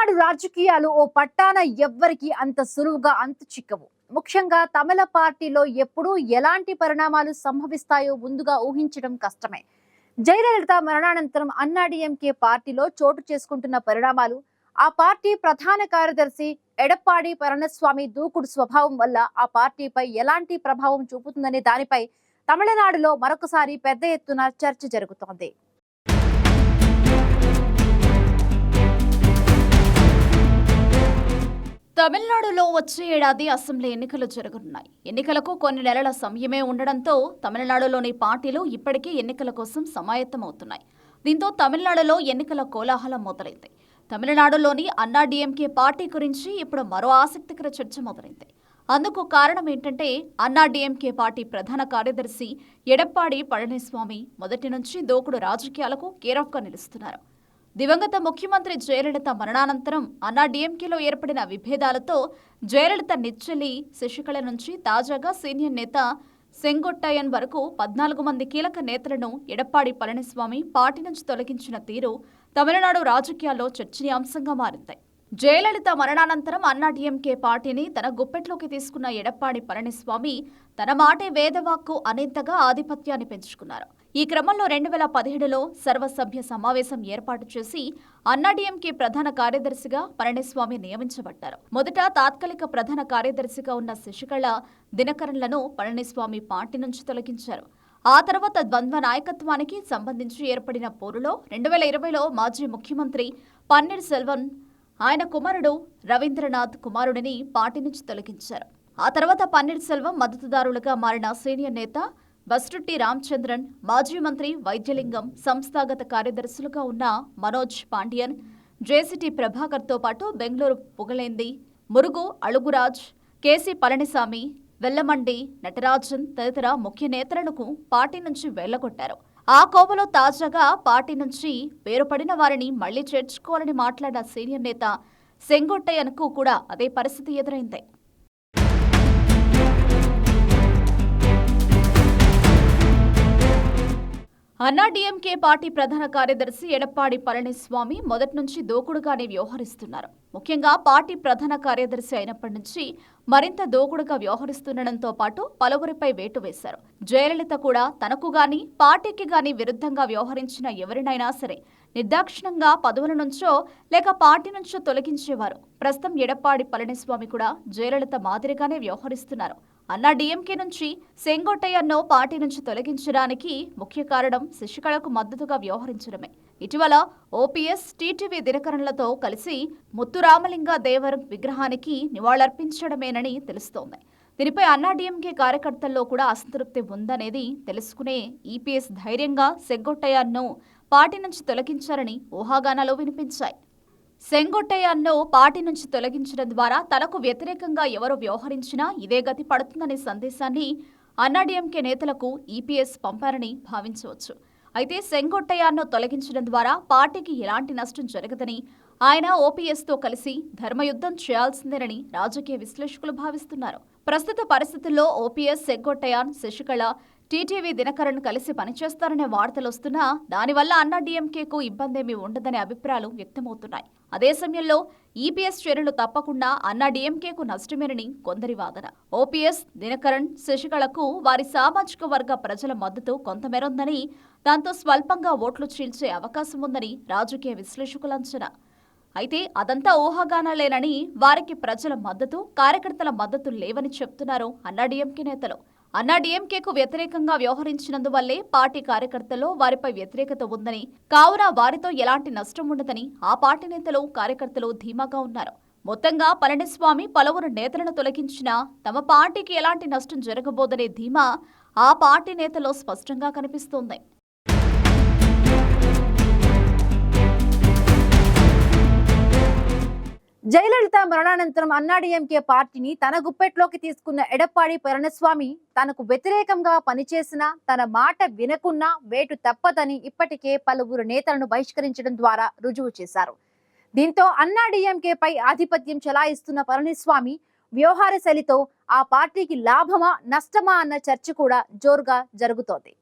తమిళనాడు రాజకీయాలు ఓ పట్టాన ఎవ్వరికి అంత సులువుగా అంతు చిక్కవు. ముఖ్యంగా తమిళ పార్టీలో ఎప్పుడు ఎలాంటి పరిణామాలు సంభవిస్తాయో ముందుగా ఊహించడం కష్టమే. జయలలిత మరణానంతరం అన్నాడీఎంకే పార్టీలో చోటు చేసుకుంటున్న పరిణామాలు, ఆ పార్టీ ప్రధాన కార్యదర్శి ఎడప్పాడి పళనిస్వామి దూకుడు స్వభావం వల్ల ఆ పార్టీపై ఎలాంటి ప్రభావం చూపుతుందనే దానిపై తమిళనాడులో మరొకసారి పెద్ద ఎత్తున చర్చ జరుగుతోంది. తమిళనాడులో వచ్చే ఏడాది అసెంబ్లీ ఎన్నికలు జరగనున్నాయి. ఎన్నికలకు కొన్ని నెలల సమయమే ఉండడంతో తమిళనాడులోని పార్టీలు ఇప్పటికే ఎన్నికల కోసం సమాయత్తమవుతున్నాయి. దీంతో తమిళనాడులో ఎన్నికల కోలాహలం మొదలైంది. తమిళనాడులోని అన్నాడీఎంకే పార్టీ గురించి ఇప్పుడు మరో ఆసక్తికర చర్చ మొదలైంది. అందుకు కారణం ఏంటంటే అన్నాడీఎంకే పార్టీ ప్రధాన కార్యదర్శి ఎడప్పాడి పళనిస్వామి మొదటి నుంచి దూకుడు రాజకీయాలకు కేరాఫ్గా నిలుస్తున్నారు. దివంగత ముఖ్యమంత్రి జయలలిత మరణానంతరం అన్నాడీఎంకేలో ఏర్పడిన విభేదాలతో జయలలిత నిచ్చెలి శశికళ నుంచి తాజాగా సీనియర్ నేత సెంగొట్టయ్యన్ వరకు 14 మంది కీలక నేతలను ఎడప్పాడి పళనిస్వామి పార్టీ నుంచి తొలగించిన తీరు తమిళనాడు రాజకీయాల్లో చర్చనీయాంశంగా మారింది. జయలలిత మరణానంతరం అన్నాడీఎంకే పార్టీని తన గుప్పెట్లోకి తీసుకున్న ఎడప్పాడి పళనిస్వామి తన మాటే వేదవాక్కు అనేంతగా ఆధిపత్యాన్ని పెంచుకున్నారు. ఈ క్రమంలో 2017లో సర్వసభ్య సమావేశం ఏర్పాటు చేసి అన్నాడీఎంకే ప్రధాన కార్యదర్శిగా పళనిస్వామి నియమించబడ్డారు. మొదట తాత్కాలిక ప్రధాన కార్యదర్శిగా ఉన్న శశికళ, దినకరన్లను పళనిస్వామి పార్టీ నుంచి తొలగించారు. ఆ తర్వాత ద్వంద్వ నాయకత్వానికి సంబంధించి ఏర్పడిన పోరులో 2020లో మాజీ ముఖ్యమంత్రి పన్నీర్ సెల్వన్, ఆయన కుమారుడు రవీంద్రనాథ్ కుమారుడిని పార్టీ నుంచి తొలగించారు. ఆ తర్వాత పన్నీర్ సెల్వం మద్దతుదారులుగా మారిన సీనియర్ నేత బస్టుట్టి రామచంద్రన్, మాజీ మంత్రి వైద్యలింగం, సంస్థాగత కార్యదర్శులుగా ఉన్న మనోజ్ పాండియన్, జేసీటీ ప్రభాకర్తో పాటు బెంగళూరు పుగలేంది, మురుగు అళుగురాజ్, కేసీ పళనిసామి, వెల్లమండి నటరాజన్ తదితర ముఖ్య నేతలను పార్టీ నుంచి వెళ్లగొట్టారు. ఆ కోవలో తాజాగా పార్టీ నుంచి వేరుపడిన వారిని మళ్లీ చేర్చుకోవాలని మాట్లాడిన సీనియర్ నేత సెంగొట్టయ్యన్కు కూడా అదే పరిస్థితి ఎదురైంది. అన్నాడీఎంకే పార్టీ ప్రధాన కార్యదర్శి ఎడప్పాడి పళనిస్వామి మొదటి నుంచి దూకుడుగానే వ్యవహరిస్తున్నారు. ముఖ్యంగా పార్టీ ప్రధాన కార్యదర్శి అయినప్పటి నుంచి మరింత దూకుడుగా వ్యవహరిస్తుండటంతో పాటు పలువురిపై వేటు వేశారు. జయలలిత కూడా తనకు గాని పార్టీకి గాని విరుద్ధంగా వ్యవహరించిన ఎవరినైనా సరే నిర్దాక్షిణ్యంగా పదవుల నుంచో లేక పార్టీ నుంచో తొలగించేవారు. ప్రస్తుతం ఎడప్పాడి పళనిస్వామి కూడా జయలలిత మాదిరిగానే వ్యవహరిస్తున్నారు. అన్నాడీఎంకే నుంచి సెంగొట్టయ్యన్ను పార్టీ నుంచి తొలగించడానికి ముఖ్య కారణం శశికళకు మద్దతుగా వ్యవహరించడమే. ఇటీవల ఓపీఎస్, టీటీవీ దినకరన్లతో కలిసి ముత్తురామలింగ దేవర్ విగ్రహానికి నివాళులర్పించడమేనని తెలుస్తోంది. దీనిపై అన్నాడీఎంకే కార్యకర్తల్లో కూడా అసంతృప్తి ఉందనేది తెలుసుకునే ఈపీఎస్ ధైర్యంగా సెంగొట్టయ్యన్ను పార్టీ నుంచి తొలగించారని ఊహాగానాలు వినిపించాయి. సెంగొట్టయ్యన్ను పార్టీ నుంచి తొలగించడం ద్వారా తనకు వ్యతిరేకంగా ఎవరు వ్యవహరించినా ఇదే గతి పడుతుందనే సందేశాన్ని అన్నాడీఎంకే నేతలకు ఈపీఎస్ పంపారని భావించవచ్చు. అయితే సెంగొట్టయ్యన్ను తొలగించడం ద్వారా పార్టీకి ఎలాంటి నష్టం జరగదని, ఆయన ఓపీఎస్తో కలిసి ధర్మయుద్ధం చేయాల్సిందేనని రాజకీయ విశ్లేషకులు భావిస్తున్నారు. ప్రస్తుత పరిస్థితుల్లో ఓపీఎస్, సెంగొట్టయ్యన్, శశికళ, టీటీవీ దినకరన్ కలిసి పనిచేస్తారనే వార్తలు వస్తున్నా దానివల్ల అన్నాడీఎంకేకు ఇబ్బందేమీ ఉండదనే అభిప్రాయాలు వ్యక్తమవుతున్నాయి. అదే సమయంలో ఈపీఎస్ చర్యలు తప్పకుండా అన్నాడీఎంకేకు నష్టమేనని కొందరి వాదన. ఓపీఎస్, దినకరన్, శశికళకు వారి సామాజిక వర్గ ప్రజల మద్దతు కొంతమేరుందని, దాంతో స్వల్పంగా ఓట్లు చీల్చే అవకాశం ఉందని రాజకీయ విశ్లేషకుల అంచనా. అయితే అదంతా ఊహాగానాలేనని, వారికి ప్రజల మద్దతు, కార్యకర్తల మద్దతు లేవని చెప్తున్నారు అన్నాడీఎంకే నేతలు. అన్నాడీఎంకేకు వ్యతిరేకంగా వ్యవహరించినందువల్లే పార్టీ కార్యకర్తల్లో వారిపై వ్యతిరేకత ఉందని, కావున వారితో ఎలాంటి నష్టం ఉండదని ఆ పార్టీ నేతలు, కార్యకర్తలు ధీమాగా ఉన్నారు. మొత్తంగా పళనిస్వామి పలువురు నేతలను తొలగించినా తమ పార్టీకి ఎలాంటి నష్టం జరగబోదనే ధీమా ఆ పార్టీ నేతల్లో స్పష్టంగా కనిపిస్తోంది. జయలలిత మరణానంతరం అన్నాడీఎంకే పార్టీని తన గుప్పెట్లోకి తీసుకున్న ఎడప్పాడి పళనిస్వామి తనకు వ్యతిరేకంగా పనిచేసినా తన మాట వినకున్నా వేటు తప్పదని ఇప్పటికే పలువురు నేతలను బహిష్కరించడం ద్వారా రుజువు చేశారు. దీంతో అన్నాడీఎంకేపై ఆధిపత్యం చెలాయిస్తున్న పళనిస్వామి వ్యవహార శైలితో ఆ పార్టీకి లాభమా నష్టమా అన్న చర్చ కూడా జోరుగా జరుగుతోంది.